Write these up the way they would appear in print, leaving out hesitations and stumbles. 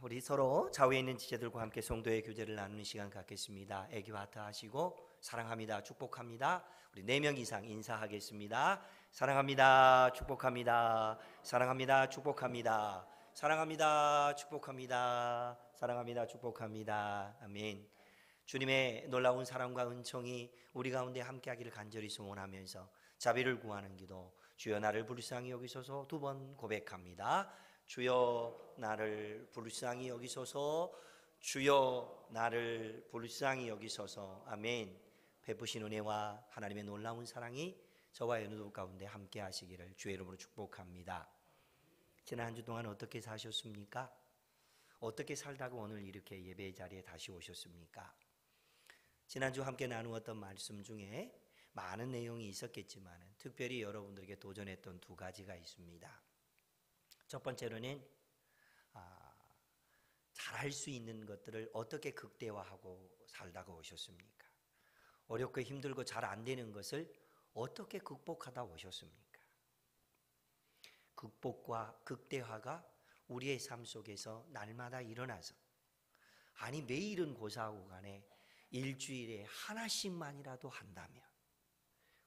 우리 서로 좌우에 있는 지체들과 함께 성도의 교제를 나누는 시간 갖겠습니다. 애기와 하트 하시고 사랑합니다, 축복합니다. 우리 4명 이상 인사하겠습니다. 사랑합니다, 축복합니다. 사랑합니다, 축복합니다. 사랑합니다, 축복합니다. 사랑합니다, 축복합니다. 아멘. 주님의 놀라운 사랑과 은총이 우리 가운데 함께하기를 간절히 소원하면서 자비를 구하는 기도, 주여 나를 불쌍히 여기소서 2번 고백합니다. 주여 나를 불쌍히 여기소서, 주여 나를 불쌍히 여기소서. 아멘. 베푸신 은혜와 하나님의 놀라운 사랑이 저와 여러분 가운데 함께 하시기를 주의 이름으로 축복합니다. 지난 한 주 동안 어떻게 사셨습니까? 어떻게 살다가 오늘 이렇게 예배 자리에 다시 오셨습니까? 지난주 함께 나누었던 말씀 중에 많은 내용이 있었겠지만 특별히 여러분들에게 도전했던 2가지가 있습니다. 첫 번째로는 잘할 수 있는 것들을 어떻게 극대화하고 살다가 오셨습니까? 어렵고 힘들고 잘 안 되는 것을 어떻게 극복하다 오셨습니까? 극복과 극대화가 우리의 삶 속에서 날마다 일어나서, 아니 매일은 고사하고 간에 일주일에 하나씩만이라도 한다면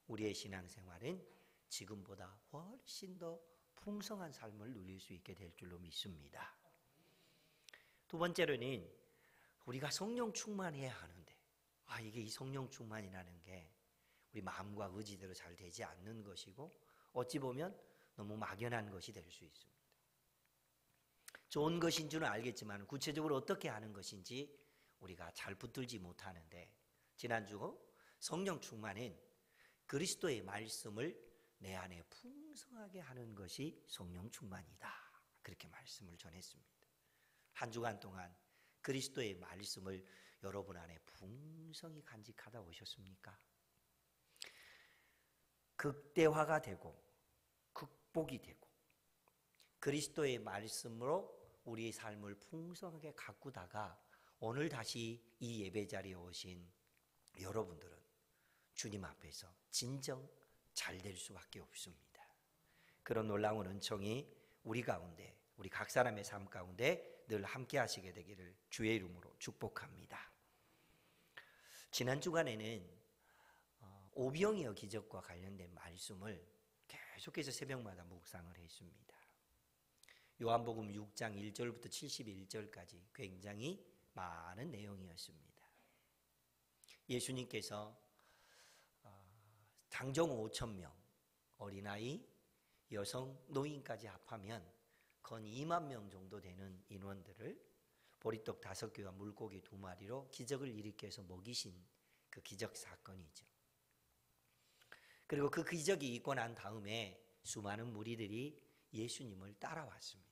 우리의 신앙생활은 지금보다 훨씬 더 풍성한 삶을 누릴 수 있게 될 줄로 믿습니다. 2번째로는 우리가 성령 충만해야 하는데 이게 이 성령 충만이라는 게 우리 마음과 의지대로 잘 되지 않는 것이고 어찌 보면 너무 막연한 것이 될 수 있습니다. 좋은 것인 줄은 알겠지만 구체적으로 어떻게 하는 것인지 우리가 잘 붙들지 못하는데, 지난주 성령 충만은 그리스도의 말씀을 내 안에 풍성하게 하는 것이 성령 충만이다, 그렇게 말씀을 전했습니다. 한 주간 동안 그리스도의 말씀을 여러분 안에 풍성히 간직하다 오셨습니까? 극대화가 되고 극복이 되고 그리스도의 말씀으로 우리의 삶을 풍성하게 가꾸다가 오늘 다시 이 예배 자리에 오신 여러분들은 주님 앞에서 진정 잘 될 수밖에 없습니다. 그런 놀라운 은총이 우리 가운데, 우리 각 사람의 삶 가운데 늘 함께 하시게 되기를 주의 이름으로 축복합니다. 지난 주간에는 오병이어 기적과 관련된 말씀을 계속해서 새벽마다 묵상을 했습니다. 요한복음 6장 1절부터 71절까지 굉장히 많은 내용이었습니다. 예수님께서 장정 5,000명, 어린아이, 여성, 노인까지 합하면 건 2만 명 정도 되는 인원들을 보리떡 5개와 물고기 2마리로 기적을 일으켜서 먹이신 그 기적 사건이죠. 그리고 그 기적이 있고 난 다음에 수많은 무리들이 예수님을 따라왔습니다.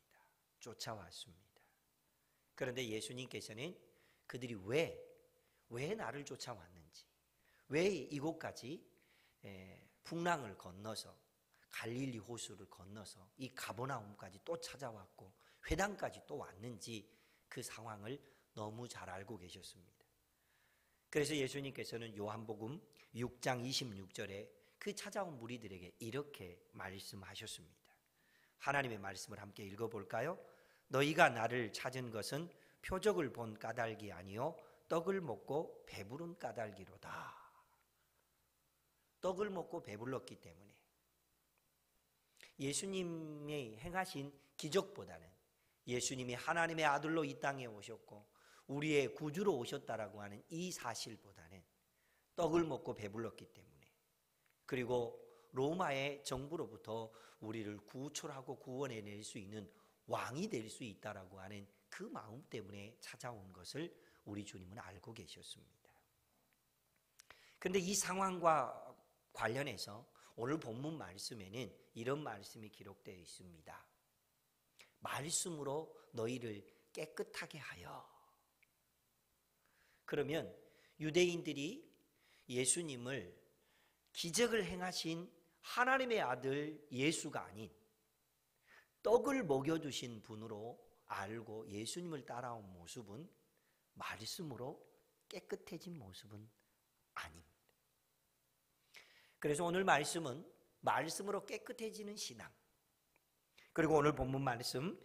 쫓아왔습니다. 그런데 예수님께서는 그들이 왜 나를 쫓아왔는지, 왜 이곳까지 풍랑을 건너서 갈릴리 호수를 건너서 이 가버나움까지 또 찾아왔고 회당까지 또 왔는지 그 상황을 너무 잘 알고 계셨습니다. 그래서 예수님께서는 요한복음 6장 26절에 그 찾아온 무리들에게 이렇게 말씀하셨습니다. 하나님의 말씀을 함께 읽어볼까요? 너희가 나를 찾은 것은 표적을 본 까닭이 아니요 떡을 먹고 배부른 까닭이로다. 떡을 먹고 배불렀기 때문에 예수님이 행하신 기적보다는 예수님이 하나님의 아들로 이 땅에 오셨고 우리의 구주로 오셨다라고 하는 이 사실보다는 떡을 먹고 배불렀기 때문에, 그리고 로마의 정부로부터 우리를 구출하고 구원해낼 수 있는 왕이 될 수 있다라고 하는 그 마음 때문에 찾아온 것을 우리 주님은 알고 계셨습니다. 그런데 이 상황과 관련해서 오늘 본문 말씀에는 이런 말씀이 기록되어 있습니다. 말씀으로 너희를 깨끗하게 하여. 그러면 유대인들이 예수님을 기적을 행하신 하나님의 아들 예수가 아닌 떡을 먹여주신 분으로 알고 예수님을 따라온 모습은 말씀으로 깨끗해진 모습은 아닙니다. 그래서 오늘 말씀은 말씀으로 깨끗해지는 신앙, 그리고 오늘 본문 말씀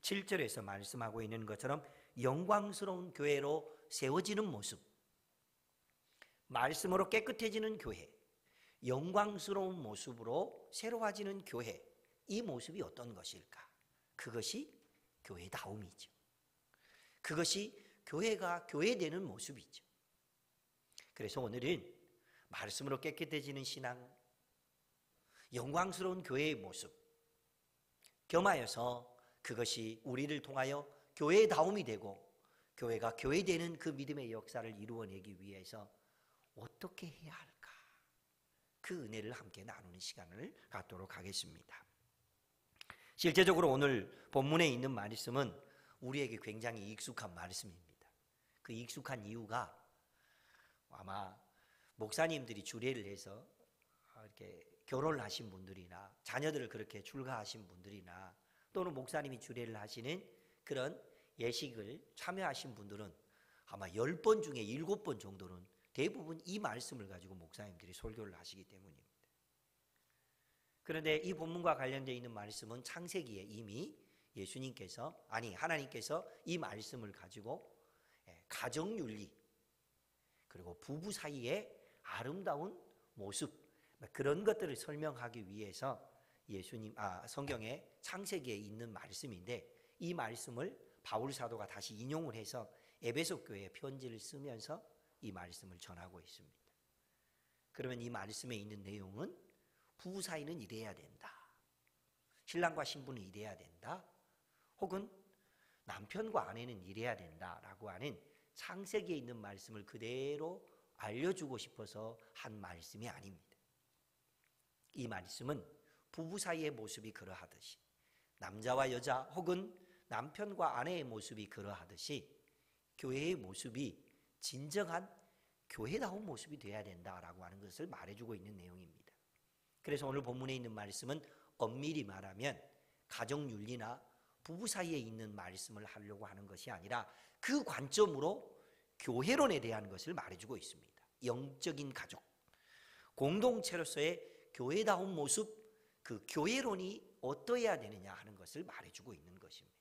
7절에서 말씀하고 있는 것처럼 영광스러운 교회로 세워지는 모습, 말씀으로 깨끗해지는 교회, 영광스러운 모습으로 새로워지는 교회, 이 모습이 어떤 것일까? 그것이 교회다움이죠. 그것이 교회가 교회되는 모습이죠. 그래서 오늘은 말씀으로 깨끗해지는 신앙, 영광스러운 교회의 모습 겸하여서 그것이 우리를 통하여 교회다움이 되고 교회가 교회되는 그 믿음의 역사를 이루어내기 위해서 어떻게 해야 할까? 그 은혜를 함께 나누는 시간을 갖도록 하겠습니다. 실제적으로 오늘 본문에 있는 말씀은 우리에게 굉장히 익숙한 말씀입니다. 그 익숙한 이유가 아마 목사님들이 주례를 해서 이렇게 결혼을 하신 분들이나 자녀들을 그렇게 출가하신 분들이나 또는 목사님이 주례를 하시는 그런 예식을 참여하신 분들은 아마 10번 중에 7번 정도는 대부분 이 말씀을 가지고 목사님들이 설교를 하시기 때문입니다. 그런데 이 본문과 관련되어 있는 말씀은 창세기에 이미 하나님께서 이 말씀을 가지고 가정윤리 그리고 부부 사이의 아름다운 모습 그런 것들을 설명하기 위해서 성경의 창세기에 있는 말씀인데 이 말씀을 바울 사도가 다시 인용을 해서 에베소 교회에 편지를 쓰면서 이 말씀을 전하고 있습니다. 그러면 이 말씀에 있는 내용은 부부 사이는 이래야 된다. 신랑과 신부는 이래야 된다. 혹은 남편과 아내는 이래야 된다라고 하는 창세기에 있는 말씀을 그대로 알려주고 싶어서 한 말씀이 아닙니다. 이 말씀은 부부 사이의 모습이 그러하듯이 남자와 여자 혹은 남편과 아내의 모습이 그러하듯이 교회의 모습이 진정한 교회다운 모습이 되어야 된다라고 하는 것을 말해주고 있는 내용입니다. 그래서 오늘 본문에 있는 말씀은 엄밀히 말하면 가정윤리나 부부 사이에 있는 말씀을 하려고 하는 것이 아니라 그 관점으로 교회론에 대한 것을 말해주고 있습니다. 영적인 가족, 공동체로서의 교회다운 모습, 그 교회론이 어떠해야 되느냐 하는 것을 말해주고 있는 것입니다.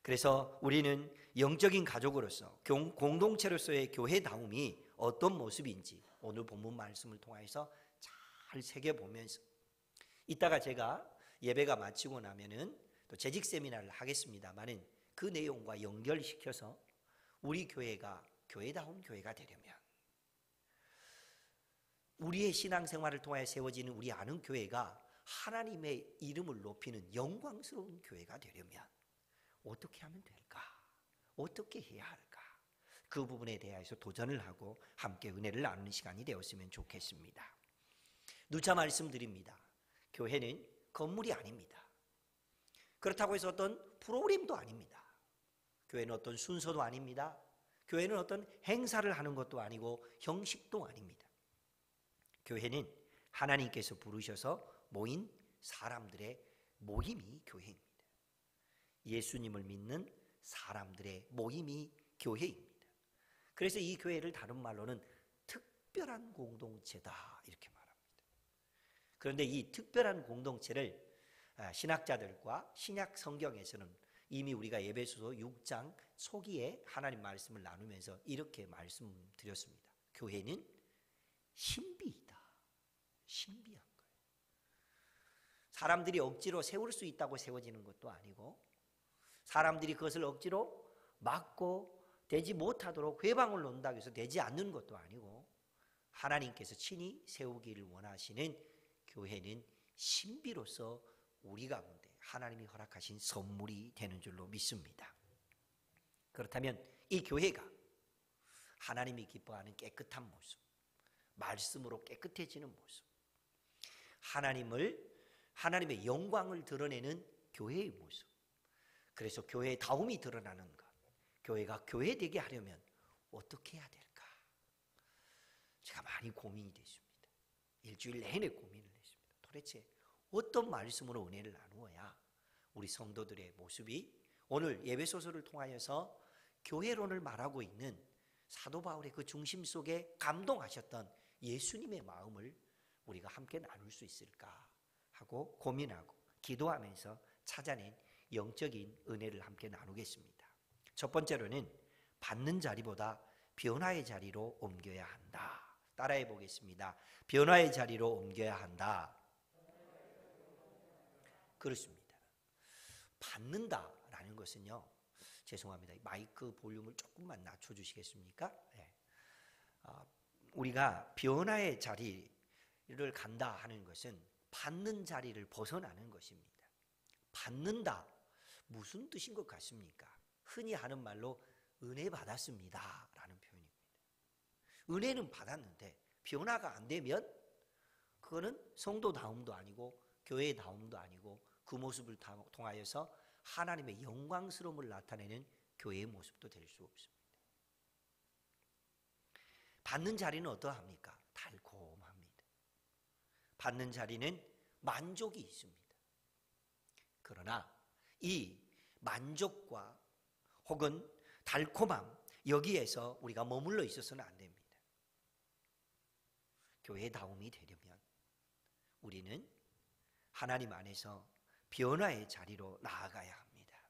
그래서 우리는 영적인 가족으로서 공동체로서의 교회다움이 어떤 모습인지 오늘 본문 말씀을 통해서 잘 새겨보면서 이따가 제가 예배가 마치고 나면은 또 재직 세미나를 하겠습니다만은 그 내용과 연결시켜서 우리 교회가 교회다운 교회가 되려면 우리의 신앙생활을 통해 세워지는 우리 아는 교회가 하나님의 이름을 높이는 영광스러운 교회가 되려면 어떻게 하면 될까? 어떻게 해야 할까? 그 부분에 대해서 도전을 하고 함께 은혜를 나누는 시간이 되었으면 좋겠습니다. 누차 말씀드립니다. 교회는 건물이 아닙니다. 그렇다고 해서 어떤 프로그램도 아닙니다. 교회는 어떤 순서도 아닙니다. 교회는 어떤 행사를 하는 것도 아니고 형식도 아닙니다. 교회는 하나님께서 부르셔서 모인 사람들의 모임이 교회입니다. 예수님을 믿는 사람들의 모임이 교회입니다. 그래서 이 교회를 다른 말로는 특별한 공동체다 이렇게 말합니다. 그런데 이 특별한 공동체를 신학자들과 신약 성경에서는 이미 우리가 에베소서 6장 초기에 하나님 말씀을 나누면서 이렇게 말씀드렸습니다. 교회는 신비이다. 신비한 거예요. 사람들이 억지로 세울 수 있다고 세워지는 것도 아니고 사람들이 그것을 억지로 막고 되지 못하도록 회방을 놓는다고 해서 되지 않는 것도 아니고 하나님께서 친히 세우기를 원하시는 교회는 신비로서 우리 가운데 하나님이 허락하신 선물이 되는 줄로 믿습니다. 그렇다면 이 교회가 하나님이 기뻐하는 깨끗한 모습, 말씀으로 깨끗해지는 모습, 하나님의 영광을 드러내는 교회의 모습, 그래서 교회의 다움이 드러나는 것, 교회가 교회되게 하려면 어떻게 해야 될까? 제가 많이 고민이 됐습니다. 일주일 내내 고민을 했습니다. 도대체 어떤 말씀으로 은혜를 나누어야 우리 성도들의 모습이 오늘 예배소서를 통하여서 교회론을 말하고 있는 사도 바울의 그 중심 속에 감동하셨던 예수님의 마음을 우리가 함께 나눌 수 있을까 하고 고민하고 기도하면서 찾아낸 영적인 은혜를 함께 나누겠습니다. 첫 번째로는 받는 자리보다 변화의 자리로 옮겨야 한다. 따라해 보겠습니다. 변화의 자리로 옮겨야 한다. 그렇습니다. 받는다라는 것은요, 죄송합니다. 마이크 볼륨을 조금만 낮춰주시겠습니까? 네. 우리가 변화의 자리를 간다 하는 것은 받는 자리를 벗어나는 것입니다. 받는다, 무슨 뜻인 것 같습니까? 흔히 하는 말로 은혜 받았습니다 라는 표현입니다. 은혜는 받았는데 변화가 안 되면 그거는 성도다움도 아니고 교회다움도 아니고 그 모습을 통하여서 하나님의 영광스러움을 나타내는 교회의 모습도 될 수 없습니다. 받는 자리는 어떠합니까? 달콤합니다. 받는 자리는 만족이 있습니다. 그러나 이 만족과 혹은 달콤함, 여기에서 우리가 머물러 있어서는 안 됩니다. 교회다움이 되려면 우리는 하나님 안에서 변화의 자리로 나아가야 합니다.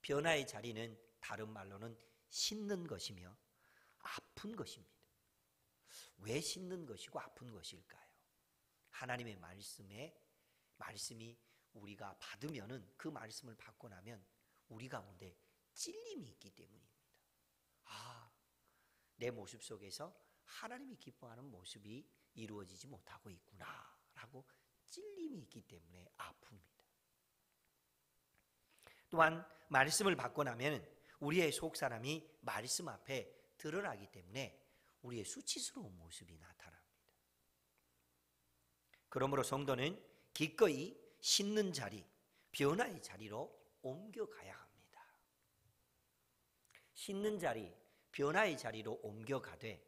변화의 자리는 다른 말로는 씻는 것이며 아픈 것입니다. 왜 씻는 것이고 아픈 것일까요? 하나님의 말씀이 우리가 받으면은, 그 말씀을 받고 나면 우리 가운데 찔림이 있기 때문입니다. 내 모습 속에서 하나님이 기뻐하는 모습이 이루어지지 못하고 있구나 라고 찔림이 있기 때문에 아픕니다. 또한 말씀을 받고 나면 우리의 속사람이 말씀 앞에 드러나기 때문에 우리의 수치스러운 모습이 나타납니다. 그러므로 성도는 기꺼이 씻는 자리, 변화의 자리로 옮겨가야 합니다. 씻는 자리, 변화의 자리로 옮겨가되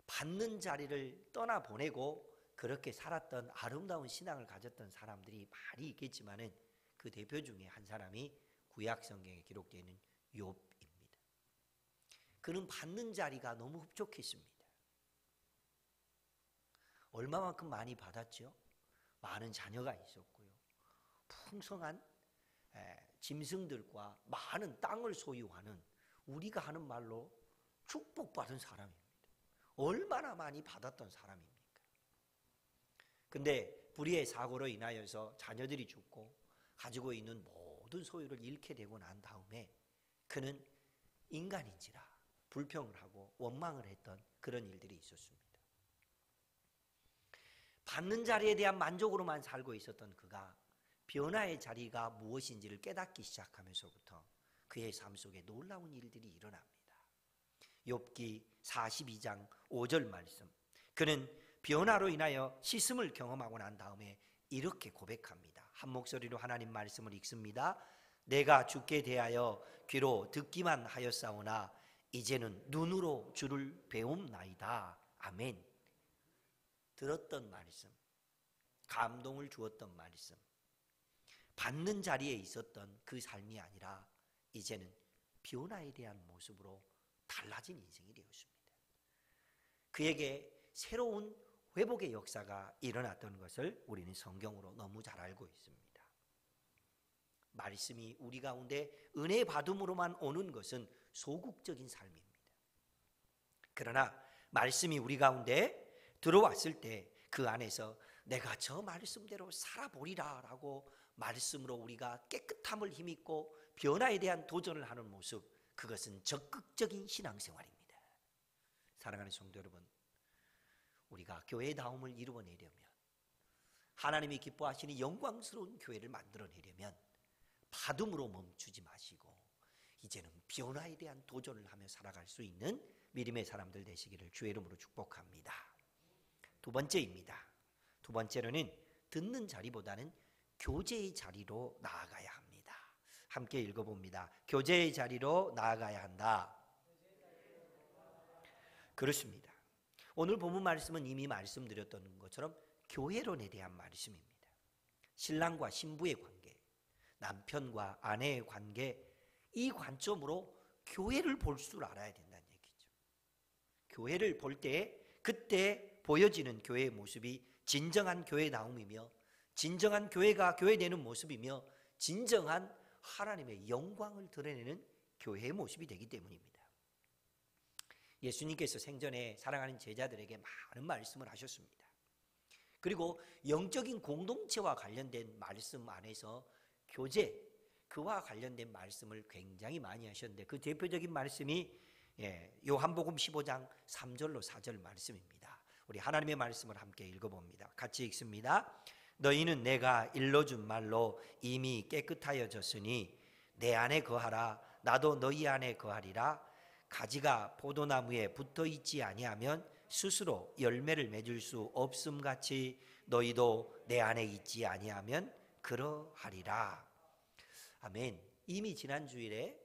받는 자리를 떠나보내고 그렇게 살았던 아름다운 신앙을 가졌던 사람들이 많이 있겠지만은 그 대표 중에 한 사람이 구약 성경에 기록되어 있는 욥입니다. 그는 받는 자리가 너무 흡족했습니다. 얼마만큼 많이 받았죠? 많은 자녀가 있었고요. 풍성한 짐승들과 많은 땅을 소유하는, 우리가 하는 말로 축복받은 사람입니다. 얼마나 많이 받았던 사람입니까? 근데 불의의 사고로 인하여서 자녀들이 죽고 가지고 있는 모든 소유를 잃게 되고 난 다음에 그는 인간인지라 불평을 하고 원망을 했던 그런 일들이 있었습니다. 받는 자리에 대한 만족으로만 살고 있었던 그가 변화의 자리가 무엇인지를 깨닫기 시작하면서부터 그의 삶 속에 놀라운 일들이 일어납니다. 욥기 42장 5절 말씀, 그는 변화로 인하여 씻음을 경험하고 난 다음에 이렇게 고백합니다. 한 목소리로 하나님 말씀을 읽습니다. 내가 주께 대하여 귀로 듣기만 하였사오나 이제는 눈으로 주를 배움나이다. 아멘. 들었던 말씀, 감동을 주었던 말씀, 받는 자리에 있었던 그 삶이 아니라 이제는 변화에 대한 모습으로 달라진 인생이 되었습니다. 그에게 새로운 회복의 역사가 일어났던 것을 우리는 성경으로 너무 잘 알고 있습니다. 말씀이 우리 가운데 은혜 받음으로만 오는 것은 소극적인 삶입니다. 그러나 말씀이 우리 가운데 들어왔을 때 그 안에서 내가 저 말씀대로 살아보리라 라고 말씀으로 우리가 깨끗함을 힘입고 변화에 대한 도전을 하는 모습, 그것은 적극적인 신앙생활입니다. 사랑하는 성도 여러분, 우리가 교회다움을 이루어내려면, 하나님이 기뻐하시는 영광스러운 교회를 만들어내려면 받음으로 멈추지 마시고 이제는 변화에 대한 도전을 하며 살아갈 수 있는 믿음의 사람들 되시기를 주의 이름으로 축복합니다. 두 번째입니다. 두 번째로는 듣는 자리보다는 교제의 자리로 나아가야 합니다. 함께 읽어봅니다. 교제의 자리로 나아가야 한다. 그렇습니다. 오늘 본문 말씀은 이미 말씀드렸던 것처럼 교회론에 대한 말씀입니다. 신랑과 신부의 관계, 남편과 아내의 관계, 이 관점으로 교회를 볼 줄 알아야 된다는 얘기죠. 교회를 볼 때 그때 보여지는 교회의 모습이 진정한 교회다움이며 진정한 교회가 교회되는 모습이며 진정한 하나님의 영광을 드러내는 교회의 모습이 되기 때문입니다. 예수님께서 생전에 사랑하는 제자들에게 많은 말씀을 하셨습니다. 그리고 영적인 공동체와 관련된 말씀 안에서 교제, 그와 관련된 말씀을 굉장히 많이 하셨는데 그 대표적인 말씀이 요한복음 15장 3절로 4절 말씀입니다. 우리 하나님의 말씀을 함께 읽어봅니다. 같이 읽습니다. 너희는 내가 일러준 말로 이미 깨끗하여졌으니 내 안에 거하라. 나도 너희 안에 거하리라. 가지가 포도나무에 붙어있지 아니하면 스스로 열매를 맺을 수 없음같이 너희도 내 안에 있지 아니하면 그러하리라. 아멘. 이미 지난 주일에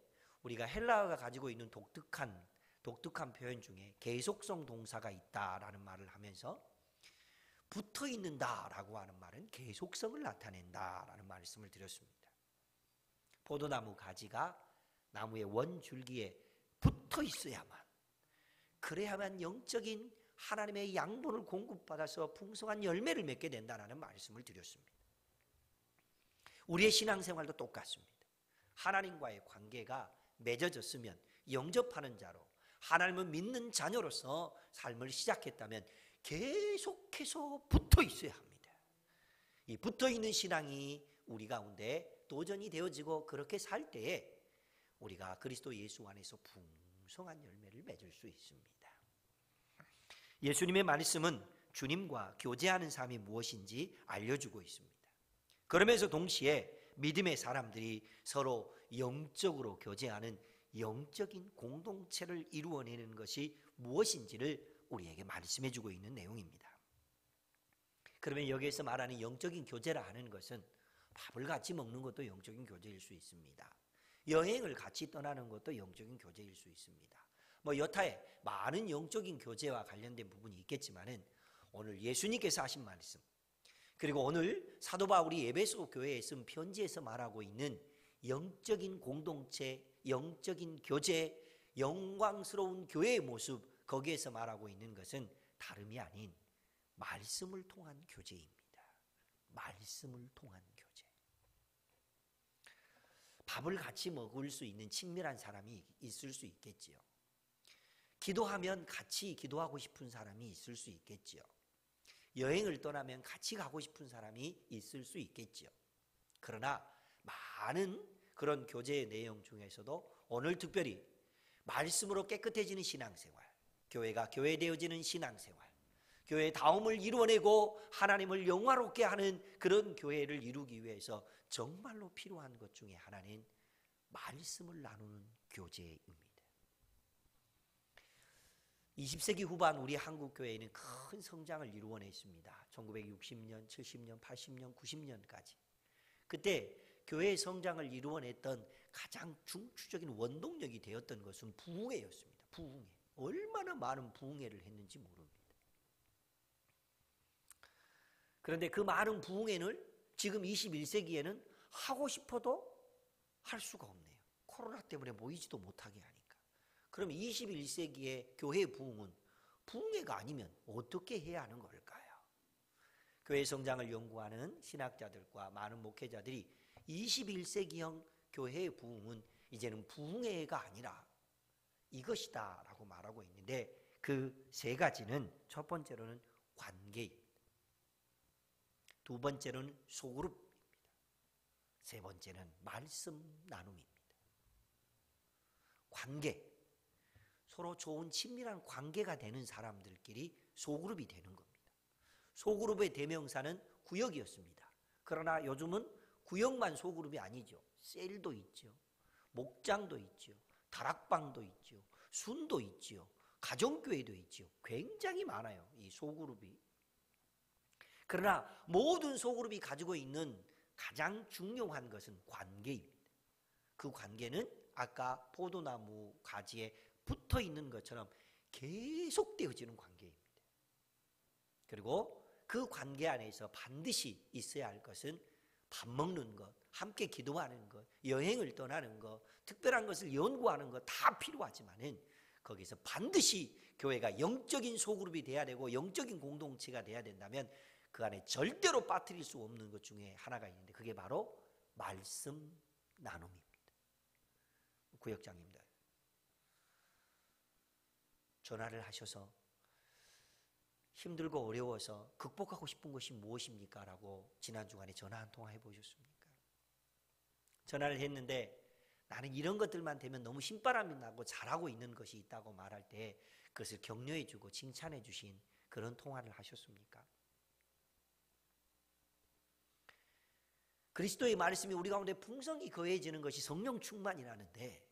우리가 헬라어가 가지고 있는 독특한 표현 중에 계속성 동사가 있다라는 말을 하면서 붙어 있는다라고 하는 말은 계속성을 나타낸다라는 말씀을 드렸습니다. 포도나무 가지가 나무의 원줄기에 붙어 있어야만, 그래야만 영적인 하나님의 양분을 공급받아서 풍성한 열매를 맺게 된다는 말씀을 드렸습니다. 우리의 신앙생활도 똑같습니다. 하나님과의 관계가 맺어졌으면 영접하는 자로, 하나님을 믿는 자녀로서 삶을 시작했다면 계속해서 붙어 있어야 합니다. 이 붙어 있는 신앙이 우리 가운데 도전이 되어지고 그렇게 살 때에 우리가 그리스도 예수 안에서 풍성한 열매를 맺을 수 있습니다. 예수님의 말씀은 주님과 교제하는 삶이 무엇인지 알려주고 있습니다. 그러면서 동시에 믿음의 사람들이 서로 영적으로 교제하는 영적인 공동체를 이루어내는 것이 무엇인지를 우리에게 말씀해주고 있는 내용입니다. 그러면 여기에서 말하는 영적인 교제라 하는 것은 밥을 같이 먹는 것도 영적인 교제일 수 있습니다. 여행을 같이 떠나는 것도 영적인 교제일 수 있습니다. 여타의 많은 영적인 교제와 관련된 부분이 있겠지만은 오늘 예수님께서 하신 말씀, 그리고 오늘 사도 바울이 에베소 교회에 쓴 편지에서 말하고 있는 영적인 공동체, 영적인 교제, 영광스러운 교회의 모습, 거기에서 말하고 있는 것은 다름이 아닌 말씀을 통한 교제입니다. 말씀을 통한 교제. 밥을 같이 먹을 수 있는 친밀한 사람이 있을 수 있겠지요. 기도하면 같이 기도하고 싶은 사람이 있을 수 있겠지요. 여행을 떠나면 같이 가고 싶은 사람이 있을 수 있겠지요. 그러나 많은 그런 교제의 내용 중에서도 오늘 특별히 말씀으로 깨끗해지는 신앙생활, 교회가 교회되어지는 신앙생활, 교회의 다움을 이루어내고 하나님을 영화롭게 하는 그런 교회를 이루기 위해서 정말로 필요한 것 중에 하나는 말씀을 나누는 교제입니다. 20세기 후반 우리 한국 교회는 큰 성장을 이루어냈습니다. 1960년, 70년, 80년, 90년까지. 그때 교회의 성장을 이루어냈던 가장 중추적인 원동력이 되었던 것은 부흥회였습니다. 부흥회. 얼마나 많은 부흥회를 했는지 모릅니다. 그런데 그 많은 부흥회를 지금 21세기에는 하고 싶어도 할 수가 없네요. 코로나 때문에 모이지도 못하게 하니까. 그럼 21세기의 교회 부흥은 부흥회가 아니면 어떻게 해야 하는 걸까요? 교회 성장을 연구하는 신학자들과 많은 목회자들이 21세기형 교회의 부흥은 이제는 부흥회가 아니라 이것이다 라고 말하고 있는데, 그 세 가지는 첫 번째로는 관계입니다. 두 번째로는 소그룹입니다. 세 번째는 말씀 나눔입니다. 관계, 서로 좋은 친밀한 관계가 되는 사람들끼리 소그룹이 되는 겁니다. 소그룹의 대명사는 구역이었습니다. 그러나 요즘은 구역만 소그룹이 아니죠. 셀도 있죠. 목장도 있죠. 다락방도 있죠. 순도 있죠. 가정교회도 있죠. 굉장히 많아요, 이 소그룹이. 그러나 모든 소그룹이 가지고 있는 가장 중요한 것은 관계입니다. 그 관계는 아까 포도나무 가지에 붙어 있는 것처럼 계속되어지는 관계입니다. 그리고 그 관계 안에서 반드시 있어야 할 것은 밥 먹는 것, 함께 기도하는 것, 여행을 떠나는 것, 특별한 것을 연구하는 것 다 필요하지만은 거기서 반드시 교회가 영적인 소그룹이 돼야 되고 영적인 공동체가 돼야 된다면 그 안에 절대로 빠뜨릴 수 없는 것 중에 하나가 있는데 그게 바로 말씀 나눔입니다. 구역장님들 전화를 하셔서 힘들고 어려워서 극복하고 싶은 것이 무엇입니까? 라고 지난 주간에 전화 한 통화 해보셨습니까? 전화를 했는데 나는 이런 것들만 되면 너무 신바람이 나고 잘하고 있는 것이 있다고 말할 때 그것을 격려해 주고 칭찬해 주신 그런 통화를 하셨습니까? 그리스도의 말씀이 우리 가운데 풍성히 거해지는 것이 성령 충만이라는데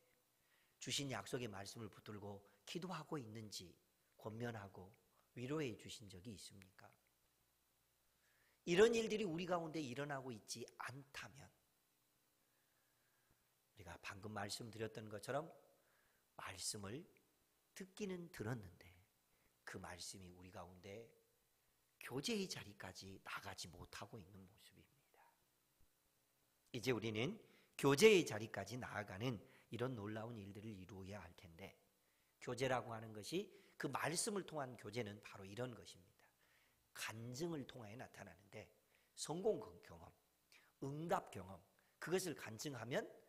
주신 약속의 말씀을 붙들고 기도하고 있는지 권면하고 위로해 주신 적이 있습니까? 이런 일들이 우리 가운데 일어나고 있지 않다면 우리가 방금 말씀드렸던 것처럼 말씀을 듣기는 들었는데 그 말씀이 우리 가운데 교제의 자리까지 나가지 못하고 있는 모습입니다. 이제 우리는 교제의 자리까지 나아가는 이런 놀라운 일들을 이루어야 할 텐데 교제라고 하는 것이 그 말씀을 통한 교제는 바로 이런 것입니다. 간증을 통하여 나타나는데 성공 경험, 응답 경험 그것을 간증하면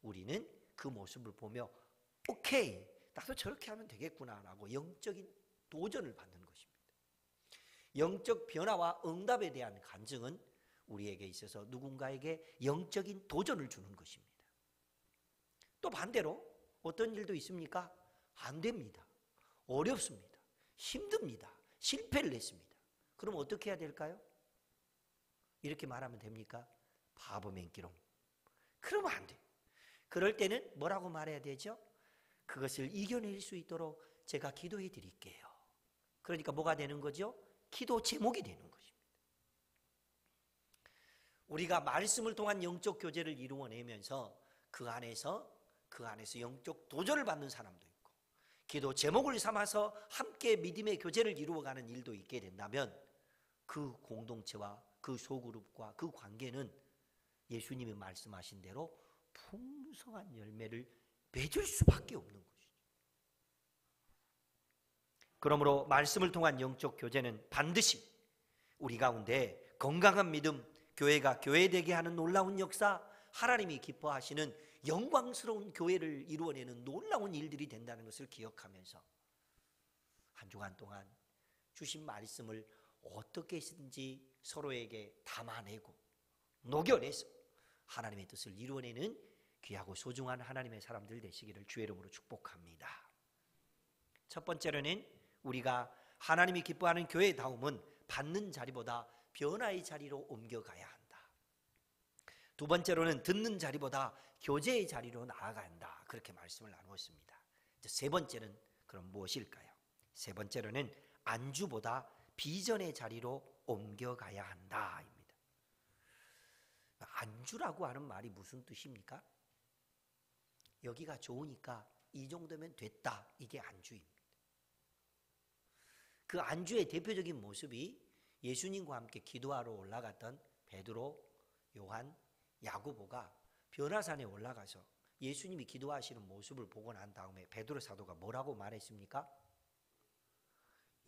우리는 그 모습을 보며 오케이 나도 저렇게 하면 되겠구나라고 영적인 도전을 받는 것입니다. 영적 변화와 응답에 대한 간증은 우리에게 있어서 누군가에게 영적인 도전을 주는 것입니다. 또 반대로 어떤 일도 있습니까? 안 됩니다. 어렵습니다. 힘듭니다. 실패를 했습니다. 그럼 어떻게 해야 될까요? 이렇게 말하면 됩니까? 바보 맹기롱. 그러면 안 돼요. 그럴 때는 뭐라고 말해야 되죠? 그것을 이겨낼 수 있도록 제가 기도해 드릴게요. 그러니까 뭐가 되는 거죠? 기도 제목이 되는 것입니다. 우리가 말씀을 통한 영적 교제를 이루어내면서 그 안에서 영적 도전을 받는 사람도 있고 기도 제목을 삼아서 함께 믿음의 교제를 이루어가는 일도 있게 된다면 그 공동체와 그 소그룹과 그 관계는 예수님이 말씀하신 대로 풍성한 열매를 맺을 수밖에 없는 것이죠. 그러므로 말씀을 통한 영적 교제는 반드시 우리 가운데 건강한 믿음, 교회가 교회되게 하는 놀라운 역사, 하나님이 기뻐하시는 영광스러운 교회를 이루어내는 놀라운 일들이 된다는 것을 기억하면서 한 주간 동안 주신 말씀을 어떻게든지 서로에게 담아내고 녹여내서 하나님의 뜻을 이루어내는 귀하고 소중한 하나님의 사람들 되시기를 주의 이름으로 축복합니다. 첫 번째로는 우리가 하나님이 기뻐하는 교회다움은 받는 자리보다 변화의 자리로 옮겨가야 한다. 두 번째로는 듣는 자리보다 교제의 자리로 나아간다. 그렇게 말씀을 나누었습니다. 이제 세 번째는 그럼 무엇일까요? 세 번째로는 안주보다 비전의 자리로 옮겨가야 한다입니다. 안주라고 하는 말이 무슨 뜻입니까? 여기가 좋으니까 이 정도면 됐다. 이게 안주입니다. 그 안주의 대표적인 모습이 예수님과 함께 기도하러 올라갔던 베드로, 요한, 야고보가 변화산에 올라가서 예수님이 기도하시는 모습을 보고 난 다음에 베드로 사도가 뭐라고 말했습니까?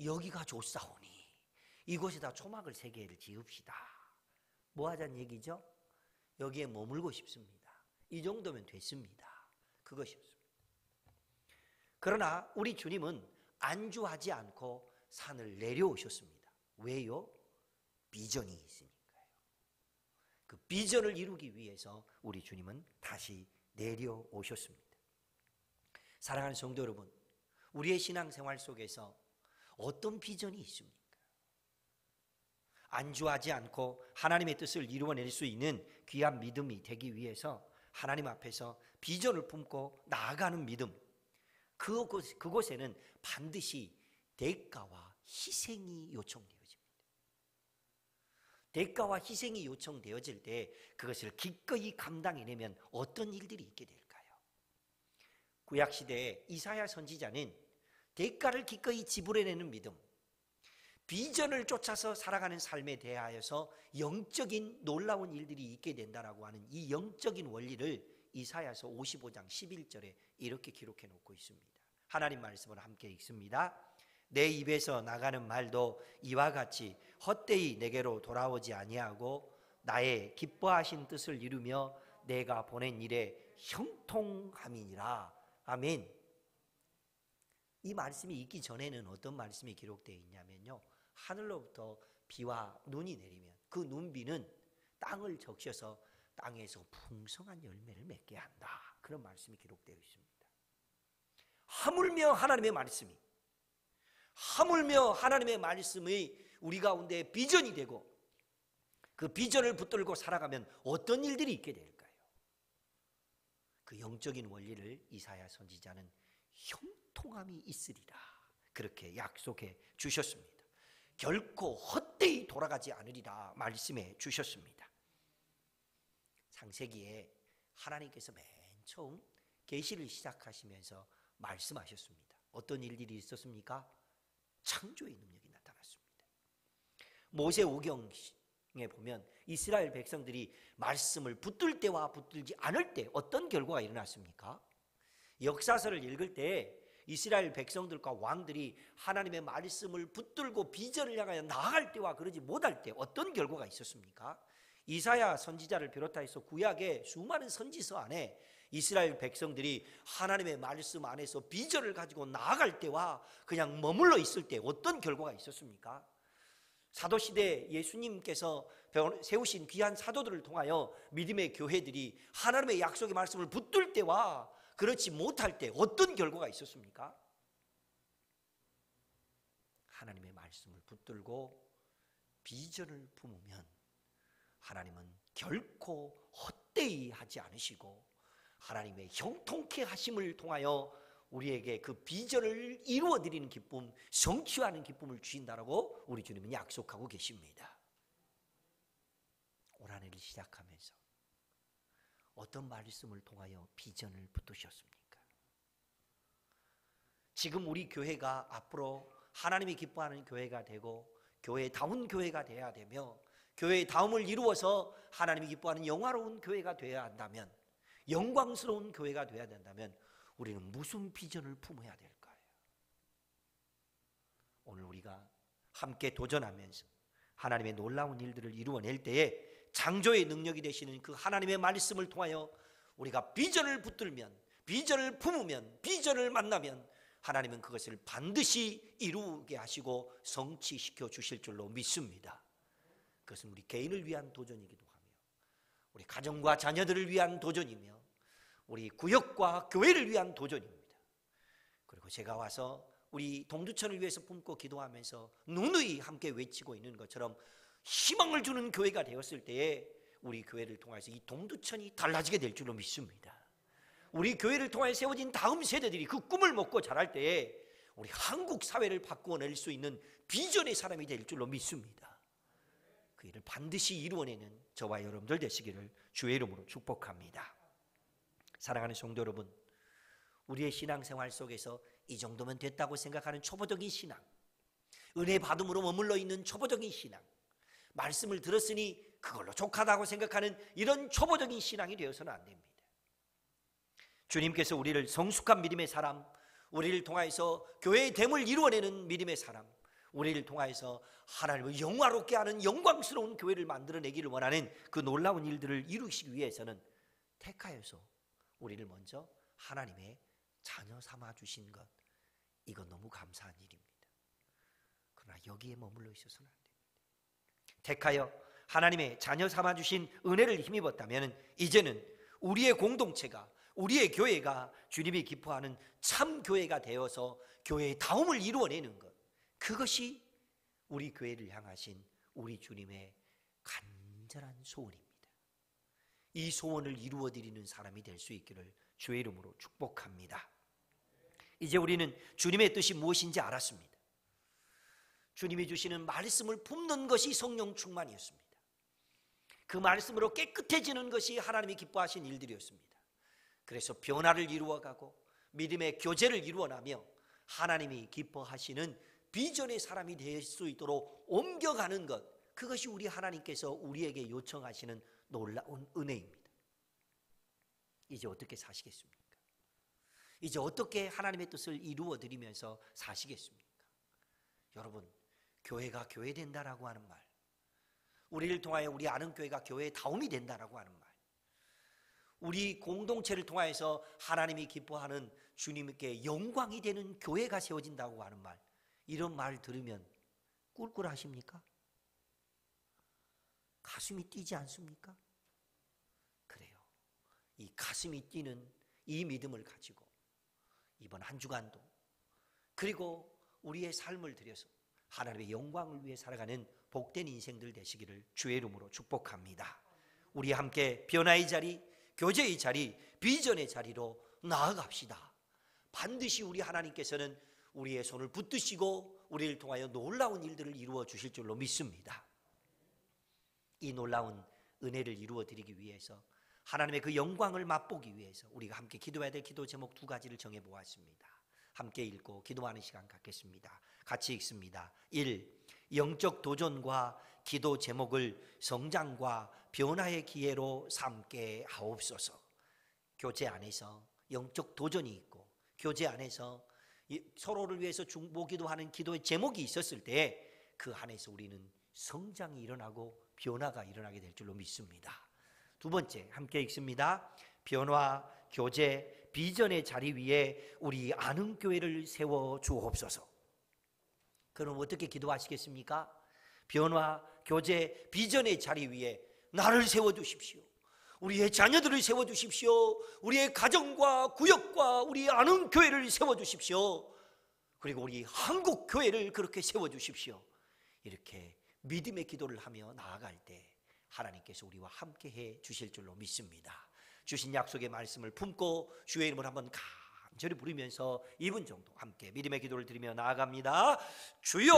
여기가 좋사오니 이곳에다 초막을 3개를 지읍시다. 뭐 하자는 얘기죠? 여기에 머물고 싶습니다. 이 정도면 됐습니다. 그것이었습니다. 그러나 우리 주님은 안주하지 않고 산을 내려오셨습니다. 왜요? 비전이 있으니까요. 그 비전을 이루기 위해서 우리 주님은 다시 내려오셨습니다. 사랑하는 성도 여러분, 우리의 신앙생활 속에서 어떤 비전이 있습니까? 안주하지 않고 하나님의 뜻을 이루어낼 수 있는 귀한 믿음이 되기 위해서 하나님 앞에서 비전을 품고 나아가는 믿음, 그곳에는 반드시 대가와 희생이 요청되어집니다. 대가와 희생이 요청되어질 때 그것을 기꺼이 감당해내면 어떤 일들이 있게 될까요? 구약시대에 이사야 선지자는 대가를 기꺼이 지불해내는 믿음, 비전을 쫓아서 살아가는 삶에 대하여서 영적인 놀라운 일들이 있게 된다라고 하는 이 영적인 원리를 이사야서 55장 11절에 이렇게 기록해 놓고 있습니다. 하나님 말씀을 함께 읽습니다. 내 입에서 나가는 말도 이와 같이 헛되이 내게로 돌아오지 아니하고 나의 기뻐하신 뜻을 이루며 내가 보낸 일에 형통함이니라. 아멘. 이 말씀이 있기 전에는 어떤 말씀이 기록되어 있냐면요, 하늘로부터 비와 눈이 내리면 그 눈비는 땅을 적셔서 땅에서 풍성한 열매를 맺게 한다, 그런 말씀이 기록되어 있습니다. 하물며 하나님의 말씀이 우리 가운데 비전이 되고 그 비전을 붙들고 살아가면 어떤 일들이 있게 될까요? 그 영적인 원리를 이사야 선지자는 형통함이 있으리라, 그렇게 약속해 주셨습니다. 결코 헛되이 돌아가지 않으리라 말씀해 주셨습니다. 창세기에 하나님께서 맨 처음 계시를 시작하시면서 말씀하셨습니다. 어떤 일들이 있었습니까? 창조의 능력이 나타났습니다. 모세오경에 보면 이스라엘 백성들이 말씀을 붙들 때와 붙들지 않을 때 어떤 결과가 일어났습니까? 역사서를 읽을 때 이스라엘 백성들과 왕들이 하나님의 말씀을 붙들고 비전을 향하여 나아갈 때와 그러지 못할 때 어떤 결과가 있었습니까? 이사야 선지자를 비롯해서 구약의 수많은 선지서 안에 이스라엘 백성들이 하나님의 말씀 안에서 비전을 가지고 나아갈 때와 그냥 머물러 있을 때 어떤 결과가 있었습니까? 사도시대 예수님께서 세우신 귀한 사도들을 통하여 믿음의 교회들이 하나님의 약속의 말씀을 붙들 때와 그렇지 못할 때 어떤 결과가 있었습니까? 하나님의 말씀을 붙들고 비전을 품으면 하나님은 결코 헛되이 하지 않으시고 하나님의 형통케 하심을 통하여 우리에게 그 비전을 이루어드리는 기쁨, 성취하는 기쁨을 주신다라고 우리 주님은 약속하고 계십니다. 올 한 해를 시작하면서 어떤 말씀을 통하여 비전을 붙드셨습니까? 지금 우리 교회가 앞으로 하나님이 기뻐하는 교회가 되고 교회다운 교회가 되어야 되며 교회다움을 이루어서 하나님이 기뻐하는 영화로운 교회가 되어야 한다면, 영광스러운 교회가 되어야 된다면 우리는 무슨 비전을 품어야 될까요? 오늘 우리가 함께 도전하면서 하나님의 놀라운 일들을 이루어낼 때에 창조의 능력이 되시는 그 하나님의 말씀을 통하여 우리가 비전을 붙들면, 비전을 품으면, 비전을 만나면 하나님은 그것을 반드시 이루게 하시고 성취시켜 주실 줄로 믿습니다. 그것은 우리 개인을 위한 도전이기도 하며 우리 가정과 자녀들을 위한 도전이며 우리 구역과 교회를 위한 도전입니다. 그리고 제가 와서 우리 동두천을 위해서 품고 기도하면서 누누이 함께 외치고 있는 것처럼 희망을 주는 교회가 되었을 때에 우리 교회를 통해서 이 동두천이 달라지게 될 줄로 믿습니다. 우리 교회를 통해 세워진 다음 세대들이 그 꿈을 먹고 자랄 때에 우리 한국 사회를 바꾸어낼 수 있는 비전의 사람이 될 줄로 믿습니다. 그 일을 반드시 이루어내는 저와 여러분들 되시기를 주의 이름으로 축복합니다. 사랑하는 성도 여러분, 우리의 신앙생활 속에서 이 정도면 됐다고 생각하는 초보적인 신앙, 은혜 받음으로 머물러 있는 초보적인 신앙, 말씀을 들었으니 그걸로 족하다고 생각하는 이런 초보적인 신앙이 되어서는 안 됩니다. 주님께서 우리를 성숙한 믿음의 사람, 우리를 통하여서 교회의 됨을 이루어내는 믿음의 사람, 우리를 통하여서 하나님을 영화롭게 하는 영광스러운 교회를 만들어내기를 원하는 그 놀라운 일들을 이루시기 위해서는 택하여서 우리를 먼저 하나님의 자녀 삼아 주신 것, 이건 너무 감사한 일입니다. 그러나 여기에 머물러 있어서는 안 됩니다. 택하여 하나님의 자녀 삼아 주신 은혜를 힘입었다면 이제는 우리의 공동체가, 우리의 교회가 주님이 기뻐하는 참 교회가 되어서 교회의 다움을 이루어내는 것, 그것이 우리 교회를 향하신 우리 주님의 간절한 소원입니다. 이 소원을 이루어드리는 사람이 될 수 있기를 주의 이름으로 축복합니다. 이제 우리는 주님의 뜻이 무엇인지 알았습니다. 주님이 주시는 말씀을 품는 것이 성령 충만이었습니다. 그 말씀으로 깨끗해지는 것이 하나님이 기뻐하신 일들이었습니다. 그래서 변화를 이루어가고 믿음의 교제를 이루어나며 하나님이 기뻐하시는 비전의 사람이 될 수 있도록 옮겨가는 것, 그것이 우리 하나님께서 우리에게 요청하시는 놀라운 은혜입니다. 이제 어떻게 사시겠습니까? 이제 어떻게 하나님의 뜻을 이루어드리면서 사시겠습니까? 여러분, 교회가 교회된다라고 하는 말, 우리를 통하여 우리 아는 교회가 교회의 다움이 된다라고 하는 말, 우리 공동체를 통하여서 하나님이 기뻐하는 주님께 영광이 되는 교회가 세워진다고 하는 말, 이런 말 들으면 꿀꿀하십니까? 가슴이 뛰지 않습니까? 그래요. 이 가슴이 뛰는 이 믿음을 가지고 이번 한 주간도, 그리고 우리의 삶을 들여서 하나님의 영광을 위해 살아가는 복된 인생들 되시기를 주의 이름으로 축복합니다. 우리 함께 변화의 자리, 교제의 자리, 비전의 자리로 나아갑시다. 반드시 우리 하나님께서는 우리의 손을 붙드시고 우리를 통하여 놀라운 일들을 이루어 주실 줄로 믿습니다. 이 놀라운 은혜를 이루어 드리기 위해서, 하나님의 그 영광을 맛보기 위해서 우리가 함께 기도해야 될 기도 제목 두 가지를 정해 보았습니다. 함께 읽고 기도하는 시간 갖겠습니다. 같이 읽습니다. 1. 영적 도전과 기도 제목을 성장과 변화의 기회로 삼게 하옵소서. 교제 안에서 영적 도전이 있고 교제 안에서 서로를 위해서 중보기도하는 기도의 제목이 있었을 때 그 안에서 우리는 성장이 일어나고 변화가 일어나게 될 줄로 믿습니다. 두 번째, 함께 읽습니다. 변화, 교제, 비전의 자리 위에 우리 아는 교회를 세워 주옵소서. 그럼 어떻게 기도하시겠습니까? 변화, 교제, 비전의 자리 위에 나를 세워주십시오. 우리의 자녀들을 세워주십시오. 우리의 가정과 구역과 우리 아는 교회를 세워주십시오. 그리고 우리 한국 교회를 그렇게 세워주십시오. 이렇게 믿음의 기도를 하며 나아갈 때 하나님께서 우리와 함께해 주실 줄로 믿습니다. 주신 약속의 말씀을 품고 주의 이름을 한번 간절히 부르면서 2분 정도 함께 믿음의 기도를 드리며 나아갑니다. 주여!